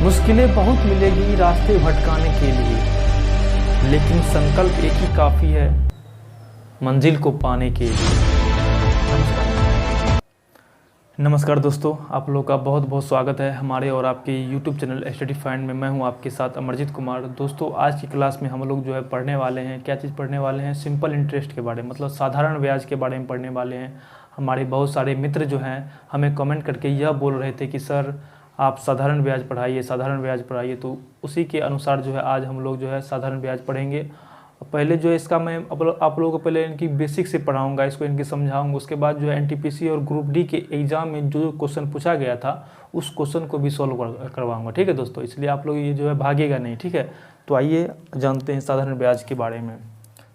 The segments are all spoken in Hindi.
मुश्किलें बहुत मिलेगी रास्ते भटकाने के लिए, लेकिन संकल्प एक ही काफ़ी है मंजिल को पाने के लिए। नमस्कार दोस्तों, आप लोगों का बहुत बहुत स्वागत है हमारे और आपके YouTube चैनल स्टडी फाइंड में। मैं हूं आपके साथ अमरजीत कुमार। दोस्तों, आज की क्लास में हम लोग जो है पढ़ने वाले हैं, क्या चीज़ पढ़ने वाले हैं? सिंपल इंटरेस्ट के बारे में, मतलब साधारण ब्याज के बारे में पढ़ने वाले हैं। हमारे बहुत सारे मित्र जो हैं हमें कमेंट करके यह बोल रहे थे कि सर आप साधारण ब्याज पढ़ाइए, साधारण ब्याज पढ़ाइए। तो उसी के अनुसार जो है आज हम लोग जो है साधारण ब्याज पढ़ेंगे। पहले जो है इसका मैं आप लोगों को पहले इनकी बेसिक से पढ़ाऊंगा, इसको इनकी समझाऊंगा। उसके बाद जो है एनटीपीसी और ग्रुप डी के एग्ज़ाम में जो क्वेश्चन पूछा गया था उस क्वेश्चन को भी सॉल्व करवाऊंगा। ठीक है दोस्तों, इसलिए आप लोग ये जो है भागेगा नहीं। ठीक है, तो आइए जानते हैं साधारण ब्याज के बारे में।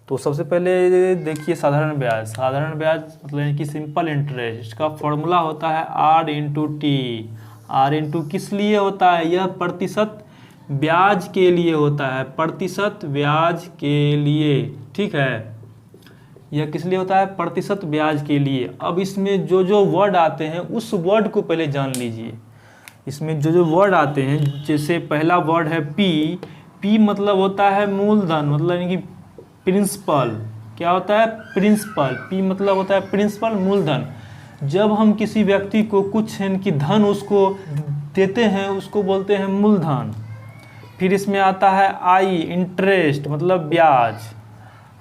तो सबसे पहले देखिए साधारण ब्याज। साधारण ब्याज मतलब इनकी सिंपल इंटरेस्ट, इसका फॉर्मूला होता है R into T. R into किस लिए होता है? यह प्रतिशत ब्याज के लिए होता है, प्रतिशत ब्याज के लिए। ठीक है, यह किस लिए होता है? प्रतिशत ब्याज के लिए। अब इसमें जो जो वर्ड आते हैं उस वर्ड को पहले जान लीजिए। इसमें जो जो वर्ड आते हैं, जैसे पहला वर्ड है पी। पी मतलब होता है मूलधन, मतलब इनकी प्रिंसिपल। क्या होता है? प्रिंसिपल। पी मतलब होता है प्रिंसिपल, मूलधन। जब हम किसी व्यक्ति को कुछ इनकी धन उसको देते हैं उसको बोलते हैं मूलधन। फिर इसमें आता है आई, इंटरेस्ट मतलब ब्याज।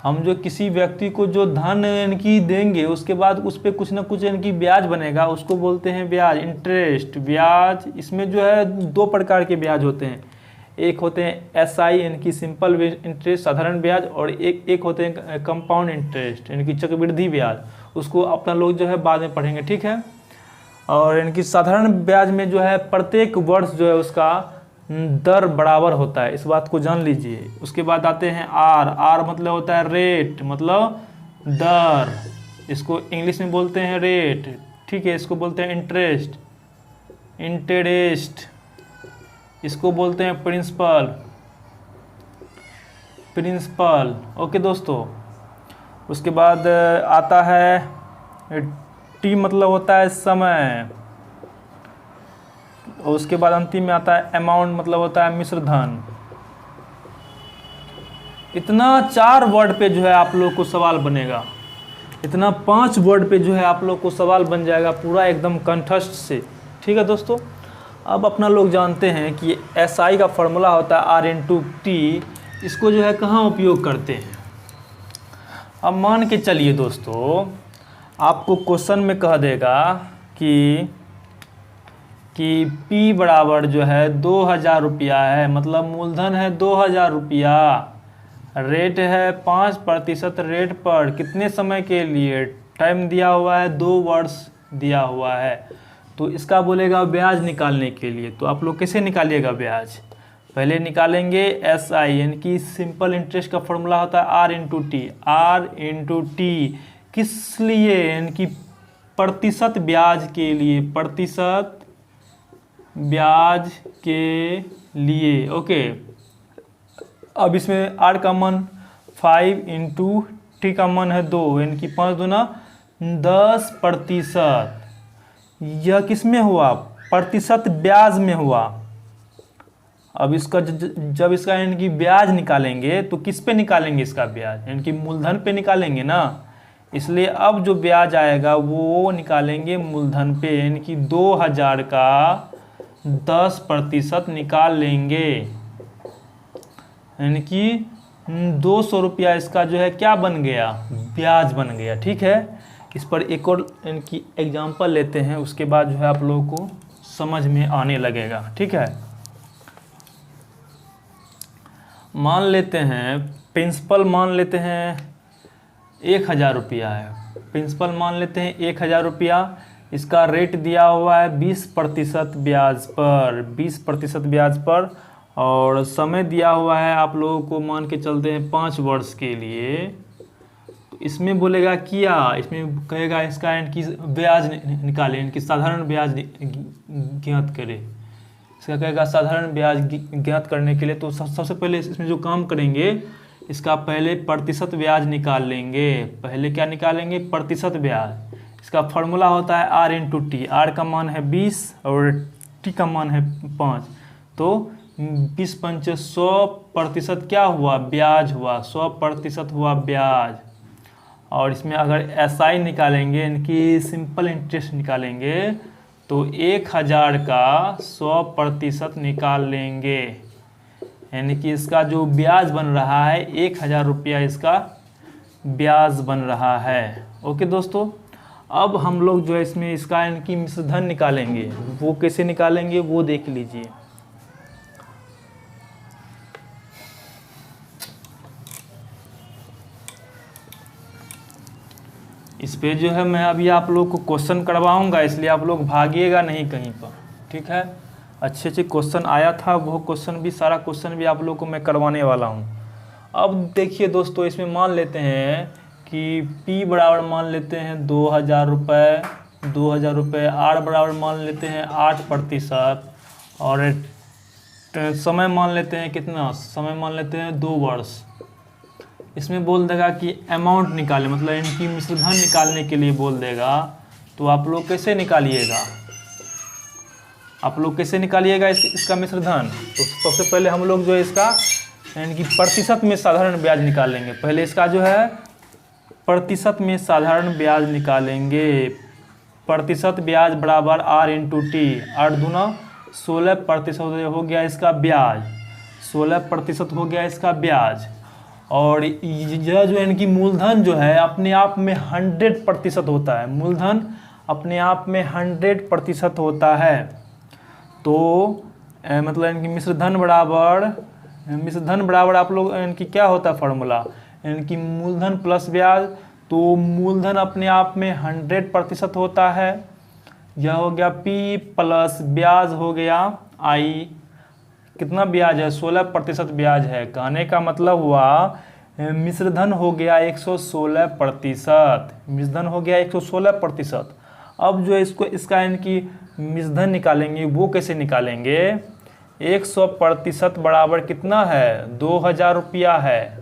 हम जो किसी व्यक्ति को जो धन इनकी देंगे उसके बाद उस पर कुछ ना कुछ इनकी ब्याज बनेगा, उसको बोलते हैं ब्याज, इंटरेस्ट, ब्याज। इसमें जो है दो प्रकार के ब्याज होते हैं। एक होते हैं SI इनकी सिंपल इंटरेस्ट, साधारण ब्याज, और एक होते हैं कंपाउंड इंटरेस्ट इनकी चक्रवृद्धि ब्याज। उसको अपना लोग जो है बाद में पढ़ेंगे। ठीक है, और इनकी साधारण ब्याज में जो है प्रत्येक वर्ष जो है उसका दर बराबर होता है, इस बात को जान लीजिए। उसके बाद आते हैं R मतलब होता है रेट, मतलब दर। इसको इंग्लिश में बोलते हैं रेट। ठीक है, इसको बोलते हैं इंटरेस्ट, इंटरेस्ट। इसको बोलते हैं प्रिंसिपल, प्रिंसिपल। ओके दोस्तों, उसके बाद आता है टी मतलब होता है समय। और उसके बाद अंतिम में आता है अमाउंट मतलब होता है मिश्र धन। इतना 4 वर्ड पे जो है आप लोग को सवाल बनेगा, इतना 5 वर्ड पे जो है आप लोग को सवाल बन जाएगा पूरा एकदम कंठस्थ से। ठीक है दोस्तों, अब अपना लोग जानते हैं कि SI का फॉर्मूला होता है R इंटू टी। इसको जो है कहाँ उपयोग करते हैं? अब मान के चलिए दोस्तों, आपको क्वेश्चन में कह देगा कि P बराबर जो है 2000 रुपया है, मतलब मूलधन है 2000 रुपया, रेट है 5% रेट पर, कितने समय के लिए? टाइम दिया हुआ है 2 वर्ष दिया हुआ है। तो इसका बोलेगा ब्याज निकालने के लिए। तो आप लोग कैसे निकालिएगा ब्याज? पहले निकालेंगे SI यानी कि सिंपल इंटरेस्ट का फॉर्मूला होता है R into T. R into T किस लिए? यानी कि प्रतिशत ब्याज के लिए, प्रतिशत ब्याज के लिए। ओके, अब इसमें R का मान 5 इंटू टी का मान है 2, यानी कि 5 दूना 10%। यह किस में हुआ? प्रतिशत ब्याज में हुआ। अब इसका जब इसका यानी कि ब्याज निकालेंगे तो किस पे निकालेंगे इसका ब्याज? यानी कि मूलधन पे निकालेंगे ना। इसलिए अब जो ब्याज आएगा वो निकालेंगे मूलधन पे, यानी कि 2000 का 10% निकाल लेंगे, यानी कि 200 रुपया इसका जो है क्या बन गया? ब्याज बन गया। ठीक है, इस पर एक और इनकी एग्जांपल लेते हैं, उसके बाद जो है आप लोगों को समझ में आने लगेगा। ठीक है, मान लेते हैं प्रिंसिपल, मान लेते हैं 1000 रुपया है। प्रिंसिपल मान लेते हैं 1000 रुपया। इसका रेट दिया हुआ है 20% ब्याज पर, 20% ब्याज पर, और समय दिया हुआ है आप लोगों को मान के चलते हैं 5 वर्ष के लिए। तो इसमें बोलेगा किया, इसमें कहेगा इसका इनकी ब्याज निकाले, इनकी साधारण ब्याज ज्ञात करे। इसका कहेगा साधारण ब्याज ज्ञात करने के लिए तो सबसे पहले इसमें जो काम करेंगे, इसका पहले प्रतिशत ब्याज निकाल लेंगे। पहले क्या निकालेंगे? प्रतिशत ब्याज। इसका फॉर्मूला होता है R इंटू टी। R का मान है 20 और टी का मान है 5। तो 20 पंचे 100% क्या हुआ, ब्याज हुआ, 100% हुआ ब्याज। और इसमें अगर एसआई निकालेंगे, इनकी सिंपल इंटरेस्ट निकालेंगे, तो 1000 का 100% निकाल लेंगे, यानी कि इसका जो ब्याज बन रहा है 1000 रुपया इसका ब्याज बन रहा है। ओके दोस्तों, अब हम लोग जो है इसमें इसका इनकी मिश्रधन निकालेंगे, वो कैसे निकालेंगे वो देख लीजिए। इस पे जो है मैं अभी आप लोग को क्वेश्चन करवाऊंगा, इसलिए आप लोग भागिएगा नहीं कहीं पर, ठीक है। अच्छे अच्छे क्वेश्चन आया था, वो क्वेश्चन भी, सारा क्वेश्चन भी आप लोग को मैं करवाने वाला हूँ। अब देखिए दोस्तों, इसमें मान लेते हैं कि P बराबर मान लेते हैं 2000 रुपये, 2000 रुपये। R बराबर मान लेते हैं 8%, और समय मान लेते हैं कितना, समय मान लेते हैं 2 वर्ष। इसमें बोल देगा कि अमाउंट निकाले, मतलब इनकी मिश्रधन निकालने के लिए बोल देगा। तो आप लोग कैसे निकालिएगा, आप लोग कैसे निकालिएगा इसका मिश्रधन। तो सबसे पहले हम लोग जो है इसका यानी कि प्रतिशत में साधारण ब्याज निकालेंगे। पहले इसका जो है प्रतिशत में साधारण ब्याज निकालेंगे। प्रतिशत ब्याज बराबर R इंटू टी, 8 दूना 16% हो गया इसका ब्याज, 16% हो गया इसका ब्याज। और यह जो है इनकी मूलधन जो है अपने आप में 100% होता है, मूलधन अपने आप में 100% होता है। तो मतलब इनकी मिश्रधन बराबर आप लोग इनकी क्या होता है फार्मूला, इनकी मूलधन प्लस ब्याज। तो मूलधन अपने आप में 100% होता है, यह हो गया P प्लस ब्याज हो गया I। कितना ब्याज है, 16% ब्याज है। कहने का मतलब हुआ मिश्रधन हो गया 116%, मिश्रधन हो गया 116%। अब जो इसको इसका इनकी मिश्रधन निकालेंगे, वो कैसे निकालेंगे। 100% बराबर कितना है, 2000 रुपया है।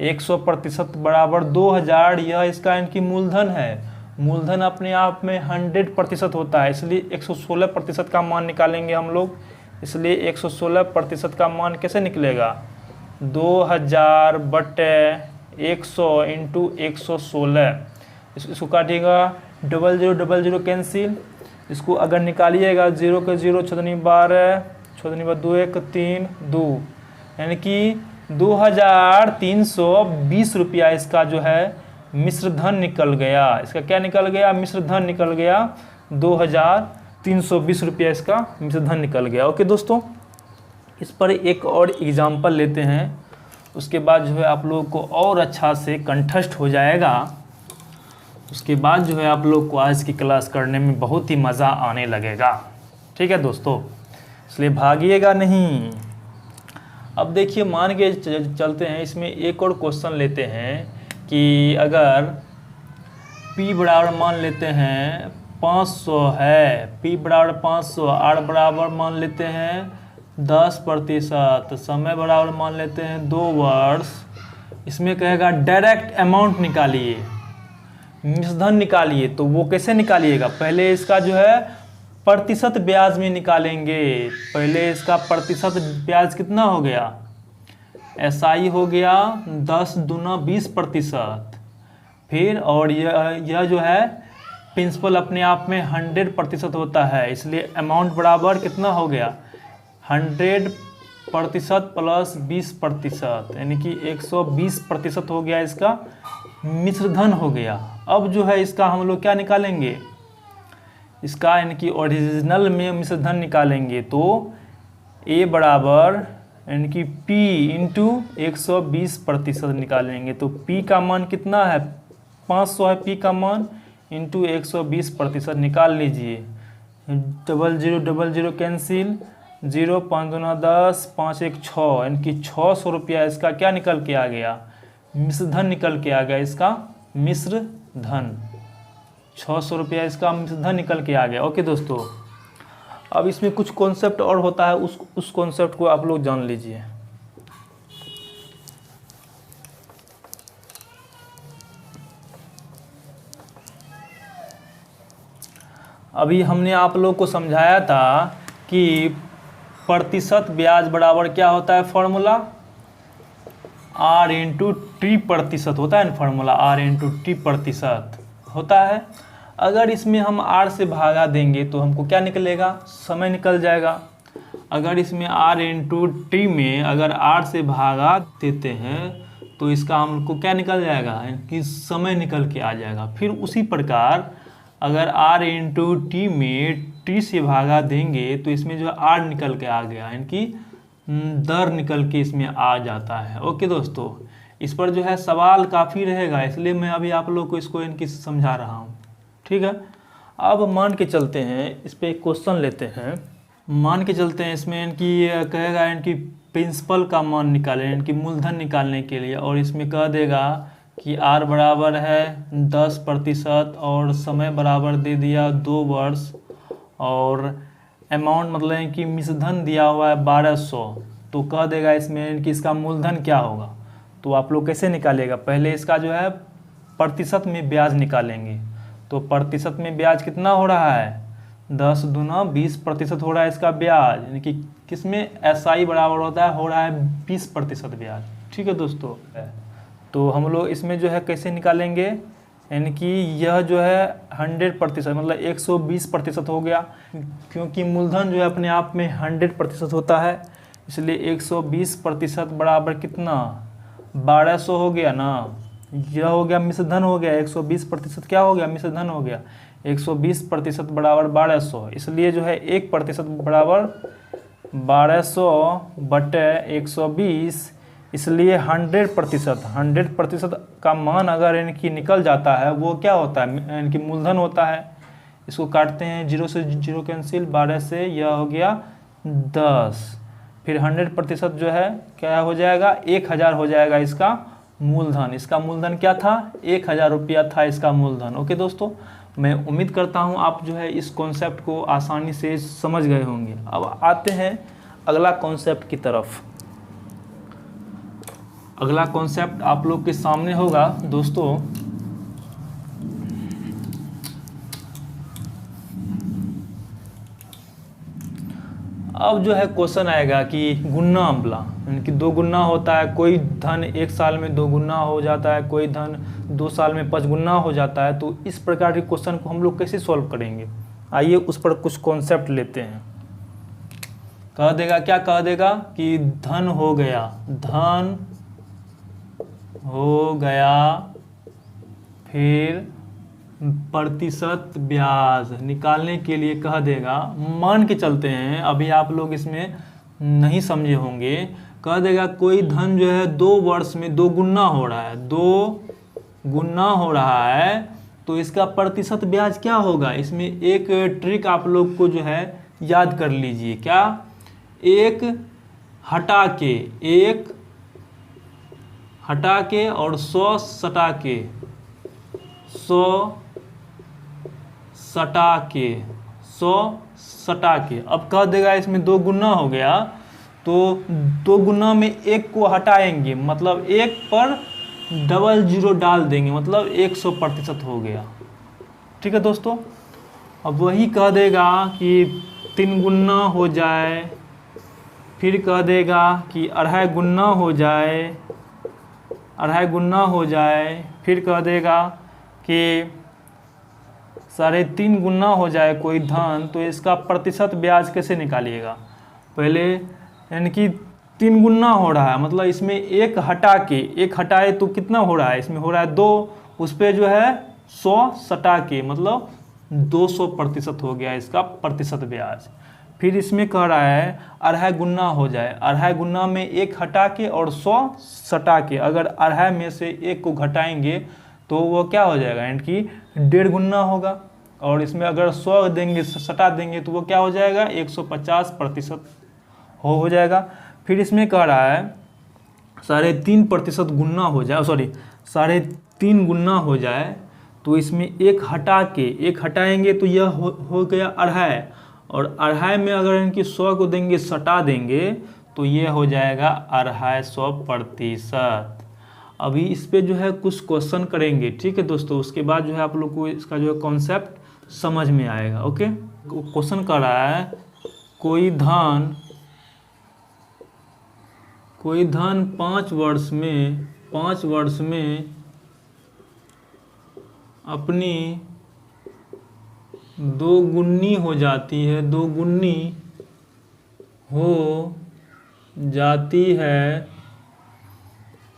100% बराबर 2000, यह इसका इनकी मूलधन है। मूलधन अपने आप में 100% होता है, इसलिए 116% का मान निकालेंगे हम लोग। इसलिए 116% का मान कैसे निकलेगा, 2000 बटे 100 इंटू 116। इसको काटिएगा, 0000 कैंसिल। इसको अगर निकालिएगा 0 के 0 छदनी 12, छदनी 2 1 3 2, यानी कि 2320 रुपया इसका जो है मिश्रधन निकल गया। इसका क्या निकल गया, मिश्रधन निकल गया 2320 रुपया इसका मिश्रधन निकल गया। ओके दोस्तों, इस पर एक और एग्जाम्पल लेते हैं, उसके बाद जो है आप लोगों को और अच्छा से कंठस्थ हो जाएगा। उसके बाद जो है आप लोग को आज की क्लास करने में बहुत ही मज़ा आने लगेगा, ठीक है दोस्तों, इसलिए भागिएगा नहीं। अब देखिए, मान के चलते हैं, इसमें एक और क्वेश्चन लेते हैं कि अगर P बराबर मान लेते हैं 500 है, P बराबर 500, R बराबर मान लेते हैं 10%, समय बराबर मान लेते हैं 2 वर्ष। इसमें कहेगा डायरेक्ट अमाउंट निकालिए, मिश्रधन निकालिए। तो वो कैसे निकालिएगा, पहले इसका जो है प्रतिशत ब्याज में निकालेंगे। पहले इसका प्रतिशत ब्याज कितना हो गया, SI हो गया 10 दूना 20%। फिर और यह जो है प्रिंसिपल अपने आप में 100% होता है, इसलिए अमाउंट बराबर कितना हो गया, 100% प्लस 20%, यानी कि 120% हो गया इसका मिश्रधन हो गया। अब जो है इसका हम लोग क्या निकालेंगे, इसका इनकी ओरिजिनल में मिश्रधन निकालेंगे। तो A बराबर इनकी P इंटू 120% निकालेंगे। तो P का मान कितना है, 500 है P का मान, इंटू 120% निकाल लीजिए। 0000 कैंसिल, 0 5 दूना 10, 5 1 6, इनकी 600 रुपया इसका क्या निकल के आ गया, मिश्रधन निकल के आ गया। इसका मिश्रधन 600 रुपया इसका मिश्रधन निकल के आ गया। ओके दोस्तों, अब इसमें कुछ कॉन्सेप्ट और होता है, उस कॉन्सेप्ट को आप लोग जान लीजिए। अभी हमने आप लोग को समझाया था कि प्रतिशत ब्याज बराबर क्या होता है फॉर्मूला, R इंटू टी प्रतिशत होता है ना फॉर्मूला, R इंटू टी प्रतिशत होता है। अगर इसमें हम R से भागा देंगे तो हमको क्या निकलेगा, समय निकल जाएगा। अगर इसमें R इंटू टी में अगर R से भागा देते हैं तो इसका हमको क्या निकल जाएगा कि समय निकल के आ जाएगा। फिर उसी प्रकार अगर R इंटू टी में टी से भागा देंगे तो इसमें जो R निकल के आ गया, यानी कि दर निकल के इसमें आ जाता है। ओके दोस्तों, इस पर जो है सवाल काफ़ी रहेगा, इसलिए मैं अभी आप लोग को इसको इनकी समझा रहा हूँ, ठीक है। अब मान के चलते हैं, इस पर एक क्वेश्चन लेते हैं। मान के चलते हैं इसमें इनकी कहेगा इनकी प्रिंसिपल का मान निकालें, इनकी मूलधन निकालने के लिए, और इसमें कह देगा कि R बराबर है 10% और समय बराबर दे दिया 2 वर्ष, और अमाउंट मतलब कि मिश्रधन दिया हुआ है 1200। तो कह देगा इसमें इनकी इसका मूलधन क्या होगा। तो आप लोग कैसे निकालेगा, पहले इसका जो है प्रतिशत में ब्याज निकालेंगे। तो प्रतिशत में ब्याज कितना हो रहा है, 10 दूना 20% हो रहा है इसका ब्याज, यानी कि किसमें SI बराबर होता है, हो रहा है 20% ब्याज, ठीक है दोस्तों। तो हम लोग इसमें जो है कैसे निकालेंगे, यानी कि यह जो है 100% मतलब 120% हो गया, क्योंकि मूलधन जो है अपने आप में 100% होता है, इसलिए 120% बराबर कितना 1200 हो गया ना। यह हो गया मिश्रधन हो गया, 120% क्या हो गया मिश्रधन हो गया, 120% बराबर 1200, इसलिए जो है 1% बराबर 1200 बटे 120, इसलिए 100% का मान अगर इनकी निकल जाता है वो क्या होता है, इनकी मूलधन होता है। इसको काटते हैं, 0 से 0 कैंसिल, 12 से यह हो गया 10, फिर 100% जो है क्या हो जाएगा 1000 हो जाएगा इसका मूलधन। इसका मूलधन क्या था, 1000 रुपया था इसका मूलधन। ओके दोस्तों, मैं उम्मीद करता हूँ आप जो है इस कॉन्सेप्ट को आसानी से समझ गए होंगे। अब आते हैं अगला कॉन्सेप्ट की तरफ। अगला कॉन्सेप्ट आप लोग के सामने होगा दोस्तों। अब जो है क्वेश्चन आएगा कि गुना अम्ला, यानी कि 2 गुना होता है, कोई धन 1 साल में 2 गुना हो जाता है, कोई धन 2 साल में 5 गुना हो जाता है। तो इस प्रकार के क्वेश्चन को हम लोग कैसे सॉल्व करेंगे, आइए उस पर कुछ कॉन्सेप्ट लेते हैं। कह देगा, क्या कह देगा कि धन हो गया, धन हो गया, फिर प्रतिशत ब्याज निकालने के लिए कह देगा, मान के चलते हैं अभी आप लोग इसमें नहीं समझे होंगे, कह देगा कोई धन जो है 2 वर्ष में 2 गुना हो रहा है, 2 गुना हो रहा है, तो इसका प्रतिशत ब्याज क्या होगा। इसमें एक ट्रिक आप लोग को जो है याद कर लीजिए, क्या, एक हटा के और 100 सटा के, 100 सटा के। अब कह देगा इसमें 2 गुना हो गया, तो 2 गुना में 1 को हटाएंगे, मतलब 1 पर डबल 0 डाल देंगे, मतलब 100% हो गया, ठीक है दोस्तों। अब वही कह देगा कि 3 गुना हो जाए, फिर कह देगा कि 2.5 गुना हो जाए, 2.5 गुना हो जाए, फिर कह देगा कि 3.5 गुना हो जाए कोई धन, तो इसका प्रतिशत ब्याज कैसे निकालिएगा। पहले यानी कि 3 गुना हो रहा है, मतलब इसमें 1 हटा के, 1 हटाए तो कितना हो रहा है, इसमें हो रहा है 2, उस पर जो है 100 सटा के, मतलब 200% हो गया इसका प्रतिशत ब्याज। फिर इसमें कह रहा है 2.5 गुना हो जाए, 2.5 गुना में 1 हटा के और 100 सटा के, अगर 2.5 में से 1 को घटाएंगे तो वो क्या हो जाएगा, यानी कि 1.5 गुना होगा, और इसमें अगर 100 देंगे सटा देंगे तो वो क्या हो जाएगा 150% हो जाएगा। फिर इसमें कह रहा है 3.5% गुना हो जाए, सॉरी 3.5 गुना हो जाए, तो इसमें 1 हटा के, 1 हटाएंगे तो यह हो गया 2.5, और 2.5 में अगर इनकी 100 को देंगे सटा देंगे तो ये हो जाएगा 250%। अभी इस पे जो है कुछ क्वेश्चन करेंगे, ठीक है दोस्तों, उसके बाद जो है आप लोग को इसका जो है कॉन्सेप्ट समझ में आएगा। ओके, क्वेश्चन कर रहा है कोई धन कोई धन 5 वर्ष में अपनी दोगुनी हो जाती है, दोगुनी हो जाती है,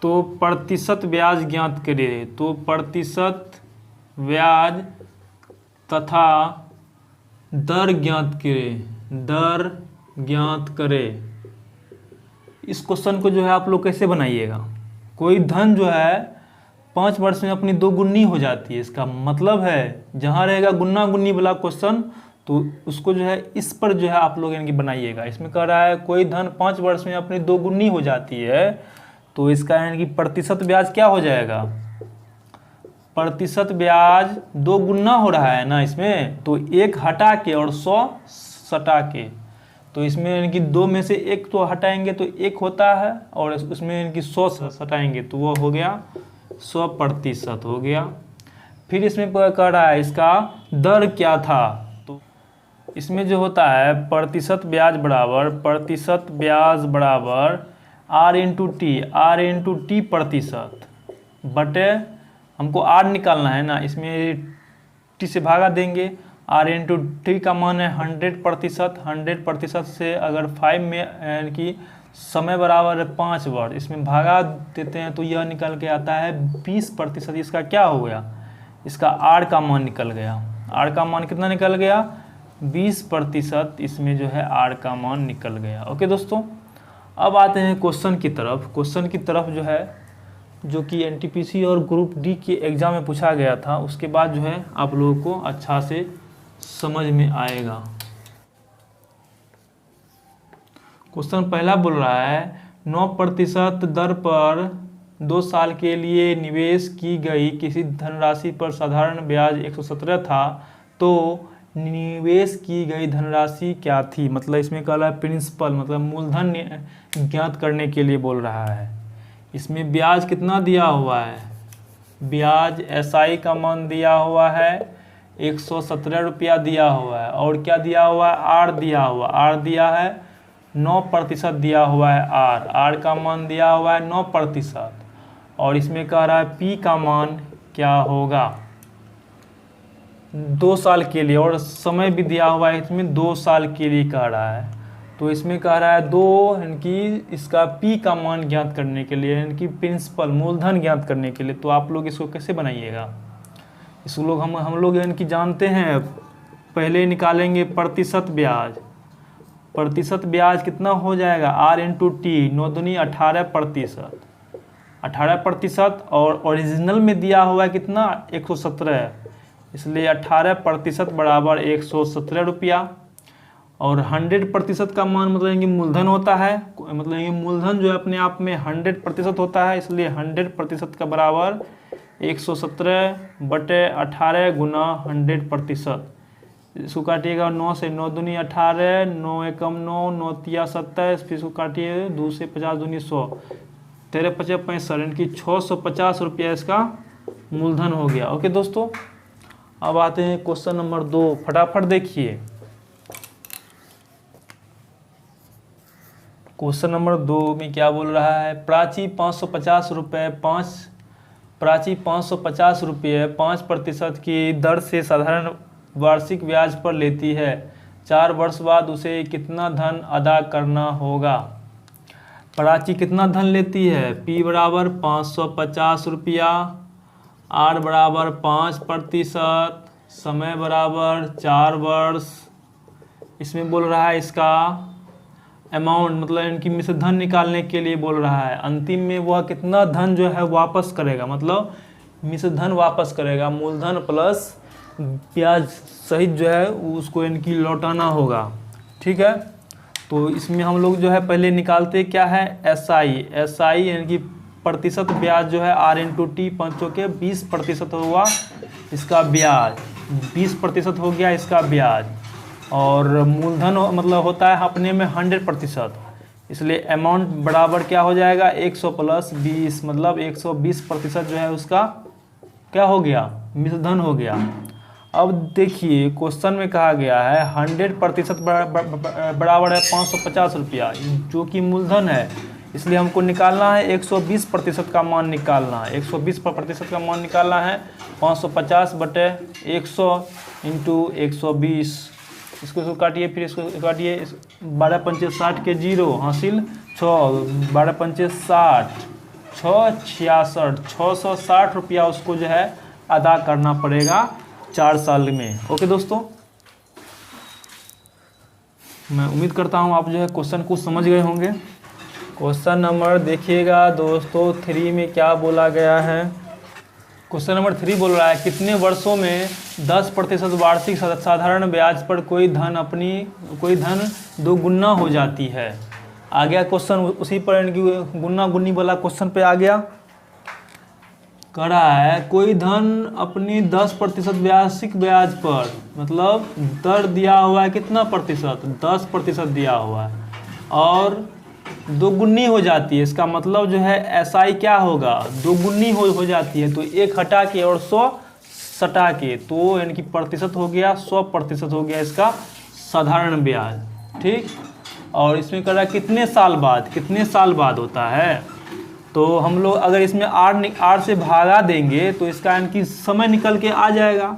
तो प्रतिशत ब्याज ज्ञात करें। तो प्रतिशत ब्याज तथा दर ज्ञात करें, दर ज्ञात करें। इस क्वेश्चन को जो है आप लोग कैसे बनाइएगा, कोई धन जो है 5 वर्ष में अपनी दोगुनी हो जाती है, इसका मतलब है जहाँ रहेगा गुन्ना गुन्नी वाला क्वेश्चन तो उसको जो है इस पर जो है आप लोग यानी कि बनाइएगा। इसमें कह रहा है कोई धन 5 वर्ष में अपनी दोगुनी हो जाती है, तो इसका यानी कि प्रतिशत ब्याज क्या हो जाएगा, प्रतिशत ब्याज दोगुना हो रहा है ना इसमें, तो 1 हटा के और 100 सटा के, तो इसमें यानी कि 2 में से 1 तो हटाएंगे तो 1 होता है, और उसमें यानी कि 100 सटाएंगे तो वो हो गया 100% हो गया। फिर इसमें कह रहा है इसका दर क्या था, तो इसमें जो होता है प्रतिशत ब्याज बराबर R इंटू टी प्रतिशत बटे, हमको R निकालना है ना, इसमें टी से भागा देंगे। R इंटू टी का मान है 100%, से अगर 5 में यानी कि समय बराबर है 5 वर्ष, इसमें भागा देते हैं तो यह निकल के आता है 20%। इसका क्या हो गया, इसका R का मान निकल गया। R का मान कितना निकल गया, 20%। इसमें जो है R का मान निकल गया। ओके दोस्तों, अब आते हैं क्वेश्चन की तरफ जो है, जो कि एनटीपीसी और ग्रुप डी के एग्ज़ाम में पूछा गया था, उसके बाद जो है आप लोगों को अच्छा से समझ में आएगा। क्वेश्चन पहला बोल रहा है 9% दर पर 2 साल के लिए निवेश की गई किसी धनराशि पर साधारण ब्याज 117 था, तो निवेश की गई धनराशि क्या थी। मतलब इसमें कह रहा है प्रिंसिपल मतलब मूलधन ज्ञात करने के लिए बोल रहा है। इसमें ब्याज कितना दिया हुआ है, ब्याज एसआई का मान दिया हुआ है 117 रुपया दिया हुआ है, और क्या दिया हुआ है, आर दिया है 9% दिया हुआ है। आर का मान दिया हुआ है 9%, और इसमें कह रहा है पी का मान क्या होगा 2 साल के लिए, और समय भी दिया हुआ है इसमें 2 साल के लिए कह रहा है। तो इसमें कह रहा है 2 यानी कि इसका पी का मान ज्ञात करने के लिए, यानी कि प्रिंसिपल मूलधन ज्ञात करने के लिए। तो आप लोग इसको कैसे बनाइएगा, इसको लोग हम लोग यानी कि जानते हैं, पहले निकालेंगे प्रतिशत ब्याज कितना हो जाएगा, R इंटू टी, 9 दूनी 18%, और ओरिजिनल में दिया हुआ है कितना 117, इसलिए 18% बराबर 117 रुपया। और 100% का मान मतलब कि मूलधन होता है, मतलब ये मूलधन जो है अपने आप में 100% होता है, इसलिए 100% का बराबर 117 बटे 18 गुना 100%। इसको काटिएगा 9 से, 9 दूनी 18, 9 एकम 9, 9 तिया 27, फिर इसको काटिए 2 से 50 दूनी 100, 13 पचे 65, यानी कि 650 रुपया इसका मूलधन हो गया। ओके दोस्तों, अब आते हैं क्वेश्चन नंबर 2, फटाफट देखिए। क्वेश्चन नंबर 2 में क्या बोल रहा है, प्राची 550 रुपये 5% की दर से साधारण वार्षिक ब्याज पर लेती है। 4 वर्ष बाद उसे कितना धन अदा करना होगा। प्राची कितना धन लेती है, P बराबर 550 रुपया, R बराबर 5%, समय बराबर 4 वर्ष। इसमें बोल रहा है इसका अमाउंट मतलब इनकी में से धन निकालने के लिए बोल रहा है। अंतिम में वह कितना धन जो है वापस करेगा, मतलब में से धन वापस करेगा, मूलधन प्लस ब्याज सहित जो है उसको इनकी लौटाना होगा। ठीक है, तो इसमें हम लोग जो है पहले निकालते क्या है, एसआई यानी कि प्रतिशत ब्याज जो है R इंटू टी, 5 के 20% हुआ इसका ब्याज, 20% हो गया इसका ब्याज, और मूलधन मतलब होता है अपने में 100%, इसलिए अमाउंट बराबर क्या हो जाएगा 100 प्लस 20, मतलब 120% जो है उसका क्या हो गया, मूलधन हो गया। अब देखिए क्वेश्चन में कहा गया है 100% बराबर है 550 रुपया, जो कि मूलधन है, इसलिए हमको निकालना है 120% का मान निकालना है। 120% का मान निकालना है 550/100 इंटू 120। इसको काटिए, फिर इसको काटिए। 12 पंचे 60 के 0 हासिल 6, 12 पंचे 60, 6 66, 660 रुपया उसको जो है अदा करना पड़ेगा 4 साल में। ओके दोस्तों, मैं उम्मीद करता हूँ आप जो है क्वेश्चन को समझ गए होंगे। क्वेश्चन नंबर देखिएगा दोस्तों 3 में क्या बोला गया है। क्वेश्चन नंबर 3 बोल रहा है कितने वर्षों में 10% वार्षिक साधारण ब्याज पर कोई धन दोगुना हो जाती है। आ गया क्वेश्चन उसी पर, गुन्ना गुन्नी वाला क्वेश्चन पे आ गया। कह रहा है कोई धन अपनी 10% वार्षिक ब्याज पर, मतलब दर दिया हुआ है कितना प्रतिशत, 10% दिया हुआ है और दोगुनी हो जाती है। इसका मतलब जो है एसआई क्या होगा, दोगुनी हो जाती है। तो 1 हटा के और 100 सटा के, तो यानी कि प्रतिशत हो गया 100% हो गया इसका साधारण ब्याज। ठीक, और इसमें कह रहा है कितने साल बाद होता है। तो हम लोग अगर इसमें आर से भागा देंगे तो इसका यानी कि समय निकल के आ जाएगा।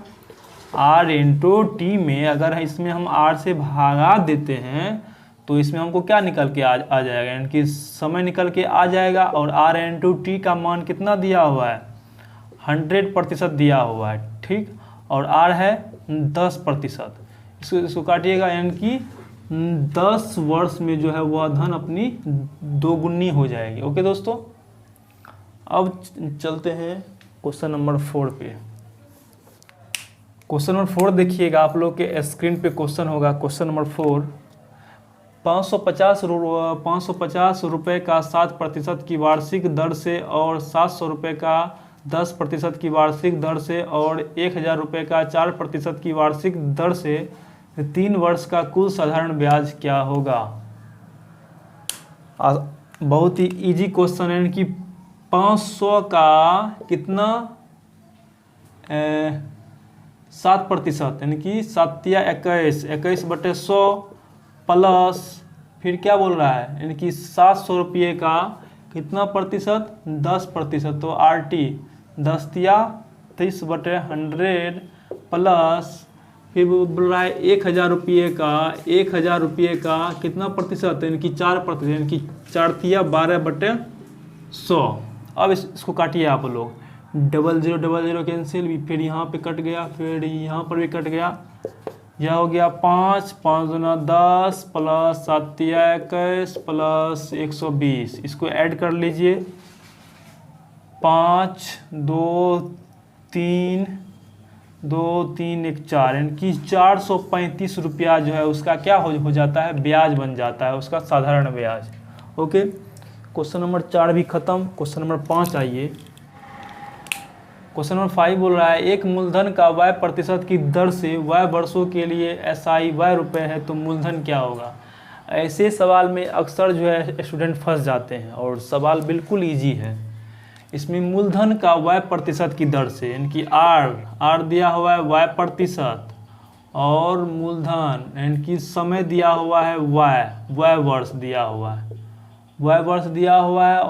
आर इंटू टी में अगर इसमें हम आर से भागा देते हैं तो इसमें हमको क्या निकल के आ जाएगा, यानी कि समय निकल के आ जाएगा। और आर इंटू टी का मान कितना दिया हुआ है, 100% दिया हुआ है। ठीक, और आर है 10%। इसको काटिएगा, यानी कि 10 वर्ष में जो है वह धन अपनी दोगुनी हो जाएगी। ओके दोस्तों, अब चलते हैं क्वेश्चन नंबर 4 पे। क्वेश्चन नंबर 4 देखिएगा, आप लोग के स्क्रीन पे क्वेश्चन होगा। क्वेश्चन नंबर 4, 550 रुपये का 7% की वार्षिक दर से और 700 रुपये का 10% की वार्षिक दर से और 1000 रुपये का 4% की वार्षिक दर से 3 वर्ष का कुल साधारण ब्याज क्या होगा। बहुत ही इजी क्वेश्चन है कि 500 का कितना 7%, यानी कि 7 या 21/100 प्लस फिर क्या बोल रहा है, यानी कि 700 रुपये का कितना प्रतिशत, 10%। तो RT 10 या 30/100 प्लस फिर बोल रहा है 1000 रुपये का कितना प्रतिशत, यानी कि 4%, यानी कि 4 या 12/100। अब इसको काटिए आप लोग, 0000 कैंसिल, फिर यहाँ पे कट गया, फिर यहाँ पर भी कट गया। यह हो गया 5, 5 दूना 10 प्लस 7 या 21 प्लस 120। इसको ऐड कर लीजिए, 5 2 3 2 3 1 4, यानी कि 435 रुपया जो है उसका क्या हो जाता है, ब्याज बन जाता है, उसका साधारण ब्याज। ओके, क्वेश्चन नंबर 4 भी खत्म। क्वेश्चन नंबर 5 आइए। क्वेश्चन नंबर 5 बोल रहा है एक मूलधन का y% की दर से y वर्षों के लिए SI y रुपये है तो मूलधन क्या होगा। ऐसे सवाल में अक्सर जो है स्टूडेंट फंस जाते हैं और सवाल बिल्कुल इजी है। इसमें मूलधन का y% की दर से, यानी कि r दिया हुआ है y% और मूलधन यानी कि समय दिया हुआ है y वर्ष दिया हुआ है, y वर्ष दिया हुआ है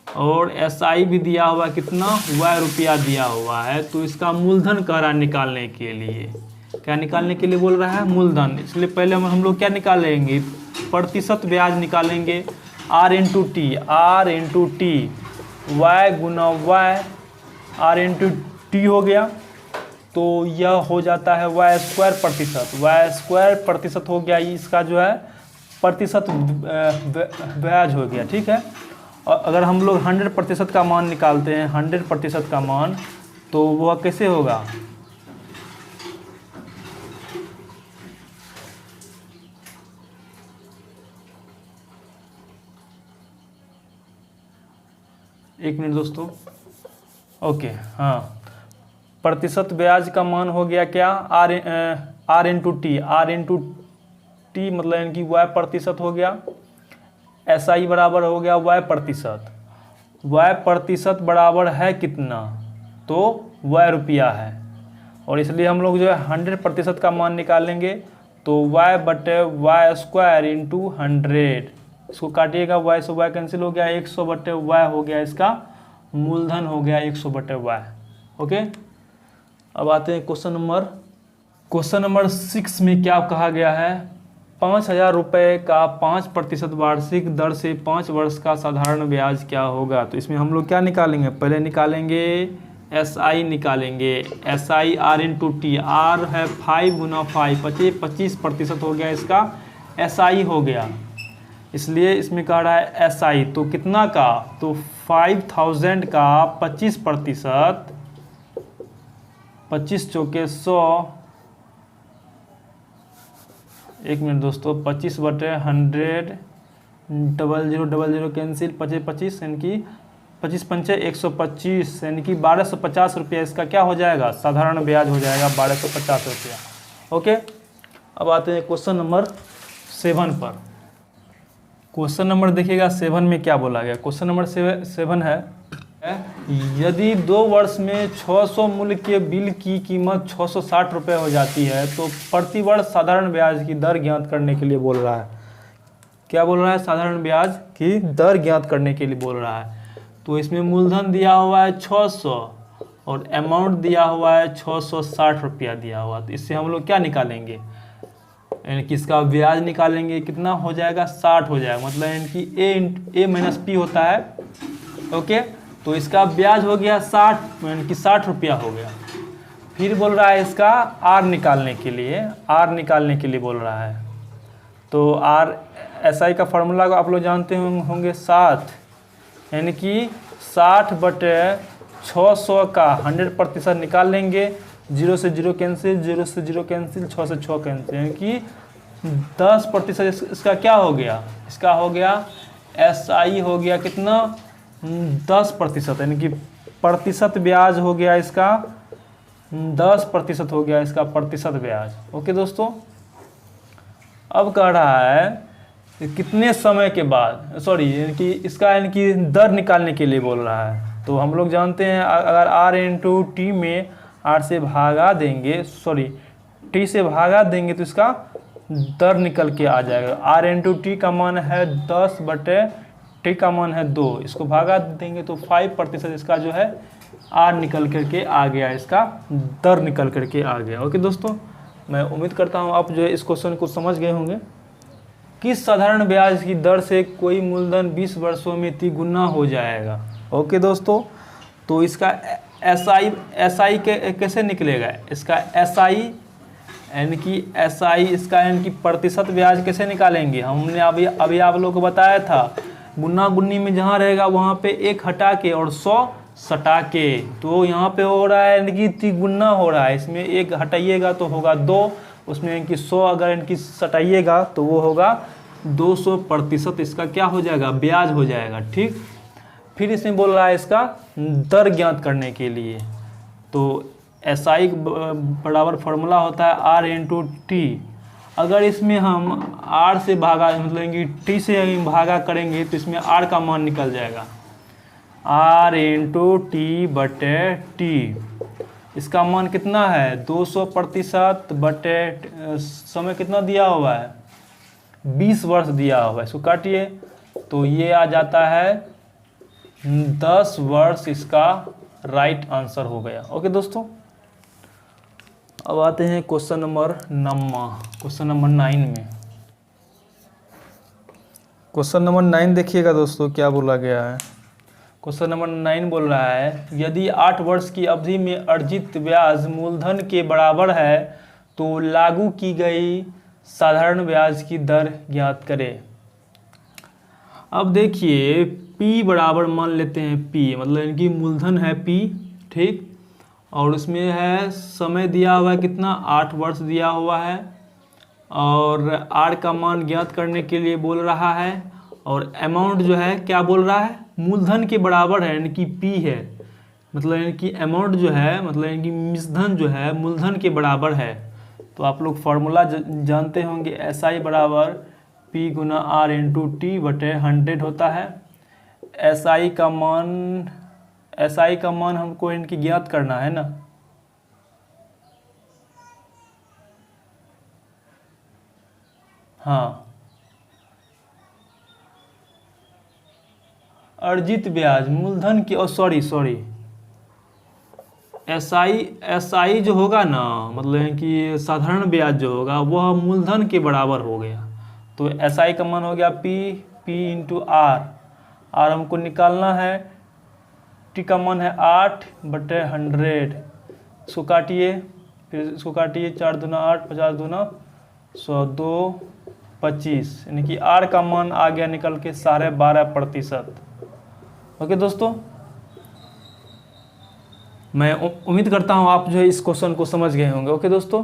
और SI भी दिया हुआ है, कितना y रुपया दिया हुआ है। तो इसका मूलधन कह रहा निकालने के लिए, क्या निकालने के लिए बोल रहा है, मूलधन। इसलिए पहले हम लोग क्या निकालेंगे, प्रतिशत ब्याज निकालेंगे। R इंटू टी, y गुना y, R इंटू टी हो गया तो यह हो जाता है y² प्रतिशत हो गया, इसका जो है प्रतिशत ब्याज हो गया। ठीक है, और अगर हम लोग 100% का मान निकालते हैं, 100% का मान, तो वह कैसे होगा, एक मिनट दोस्तों। ओके, हाँ, प्रतिशत ब्याज का मान हो गया क्या, R इंटू टी, मतलब यानी कि y% हो गया, SI बराबर हो गया y% बराबर है कितना, तो y रुपया है। और इसलिए हम लोग जो है 100% का मान निकालेंगे तो y/y² इंटू 100 इसको काटिएगा, y से y कैंसिल हो गया, 100/y हो गया इसका मूलधन हो गया 100/y। ओके, अब आते हैं क्वेश्चन नंबर 6 में क्या कहा गया है, 5,000 रुपये का 5% वार्षिक दर से 5 वर्ष का साधारण ब्याज क्या होगा। तो इसमें हम लोग क्या निकालेंगे, पहले निकालेंगे SI निकालेंगे, SI R/T, R है 5 × 5, 25% हो गया इसका SI हो गया, इसलिए इसमें कह रहा है SI तो कितना का, तो 5,000 का 25%, 25 चौके 100, एक मिनट दोस्तों, 25/100, 0000 कैंसिल, 25 यानी कि 25 पंचे 125 यानी कि 1250 रुपया इसका क्या हो जाएगा, साधारण ब्याज हो जाएगा 1250 रुपया। ओके, अब आते हैं क्वेश्चन नंबर 7 पर। क्वेश्चन नंबर देखिएगा 7 में क्या बोला गया। क्वेश्चन नंबर 7 है, यदि 2 वर्ष में 600 मूल्य के बिल की कीमत 660 रुपये हो जाती है तो प्रति वर्ष साधारण ब्याज की दर ज्ञात करने के लिए बोल रहा है। क्या बोल रहा है, साधारण ब्याज की दर ज्ञात करने के लिए बोल रहा है। तो इसमें मूलधन दिया हुआ है 600 और अमाउंट दिया हुआ है 660 रुपया दिया हुआ। तो इससे हम लोग क्या निकालेंगे, यानी कि इसका ब्याज निकालेंगे, कितना हो जाएगा, 60 हो जाएगा, मतलब यानी कि A - P होता है। ओके, तो इसका ब्याज हो गया 60, यानी कि 60 रुपया हो गया। फिर बोल रहा है इसका R निकालने के लिए बोल रहा है। तो SI का फॉर्मूला आप लोग जानते होंगे 7, यानी कि 60/600 का 100% निकाल लेंगे, 0 से 0 कैंसिल, 0 से 0 कैंसिल, 6 से 6 कैंसिल, यानी कि 10% इसका क्या हो गया, इसका हो गया SI हो गया कितना, 10%, यानी कि प्रतिशत ब्याज हो गया इसका 10% हो गया इसका प्रतिशत ब्याज। ओके दोस्तों, अब कह रहा है कितने समय के बाद, यानी कि इसका यानी कि दर निकालने के लिए बोल रहा है। तो हम लोग जानते हैं अगर R/T में R से भागा देंगे, T से भागा देंगे तो इसका दर निकल के आ जाएगा। R/T का मान है 10/T का मान है 2, इसको भागा देंगे तो 5% इसका जो है R निकल करके आ गया, इसका दर निकल करके आ गया। ओके दोस्तों, मैं उम्मीद करता हूँ आप जो है इस क्वेश्चन को समझ गए होंगे। किस साधारण ब्याज की दर से कोई मूलधन 20 वर्षों में तिगुना हो जाएगा। ओके दोस्तों, तो इसका SI कैसे निकलेगा, इसका SI यानी कि SI इसका यानी कि प्रतिशत ब्याज कैसे निकालेंगे। हमने अभी आप लोगों को बताया था, गुन्ना गुन्नी में जहाँ रहेगा वहाँ पे 1 हटा के और 100 सटा के, तो यहाँ पे हो रहा है यानी कि तिगुना हो रहा है। इसमें 1 हटाइएगा तो होगा 2, उसमें यानी कि 100 अगर इनकी सटाइएगा तो वो होगा 200%, इसका क्या हो जाएगा, ब्याज हो जाएगा। ठीक, फिर इसमें बोल रहा है इसका दर ज्ञात करने के लिए। तो SI बराबर फार्मूला होता है R/T। अगर इसमें हम R से भागा, मतलब कि T से भागा करेंगे तो इसमें R का मान निकल जाएगा, R/T/T। इसका मान कितना है, 200% बटे समय कितना दिया हुआ है, 20 वर्ष दिया हुआ है। इसको काटिए तो ये आ जाता है 10 वर्ष, इसका राइट आंसर हो गया। ओके दोस्तों, अब आते हैं क्वेश्चन नंबर 9 में। क्वेश्चन नंबर 9 देखिएगा दोस्तों क्या बोला गया है। क्वेश्चन नंबर 9 बोल रहा है, यदि 8 वर्ष की अवधि में अर्जित ब्याज मूलधन के बराबर है तो लागू की गई साधारण ब्याज की दर ज्ञात करें। अब देखिए P बराबर मान लेते हैं P, मतलब इनकी मूलधन है P, ठीक, और उसमें है समय दिया हुआ है कितना, 8 वर्ष दिया हुआ है, और R का मान ज्ञात करने के लिए बोल रहा है, और अमाउंट जो है क्या बोल रहा है, मूलधन के बराबर है, यानी कि P है, मतलब यानी कि अमाउंट जो है, मतलब यानी कि मिश्रधन जो है मूलधन के बराबर है। तो आप लोग फार्मूला जानते होंगे, SI बराबर P × R/T/100 होता है। SI का मान हमको इनकी ज्ञात करना है ना। हाँ, अर्जित ब्याज मूलधन की, सॉरी एसआई जो होगा ना, मतलब कि साधारण ब्याज जो होगा वह मूलधन के बराबर हो गया। तो एसआई का मान हो गया पी इंटू आर हमको निकालना है। टी का मान है 8/100। इसको काटिए, फिर इसको काटिए, 4 दूना 8, 50 दूना 100, 2 25, यानी कि आर का मान आ गया निकल के 12.5%। ओके दोस्तों, मैं उम्मीद करता हूँ आप जो है इस क्वेश्चन को समझ गए होंगे। ओके दोस्तों,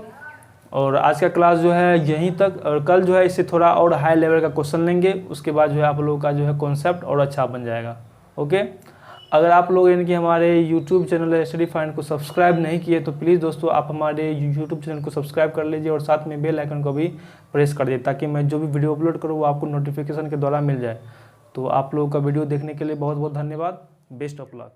और आज का क्लास जो है यहीं तक, और कल जो है इससे थोड़ा और हाई लेवल का क्वेश्चन लेंगे। उसके बाद जो है आप लोगों का जो है कॉन्सेप्ट और अच्छा बन जाएगा। ओके, अगर आप लोग यानी कि हमारे यूट्यूब चैनल स्टडी फाइंड को सब्सक्राइब नहीं किए तो प्लीज़ दोस्तों आप हमारे यूट्यूब चैनल को सब्सक्राइब कर लीजिए और साथ में बेल आइकन को भी प्रेस कर दीजिए, ताकि मैं जो भी वीडियो अपलोड करूँ वो आपको नोटिफिकेशन के द्वारा मिल जाए। तो आप लोगों का वीडियो देखने के लिए बहुत बहुत धन्यवाद। Best of luck.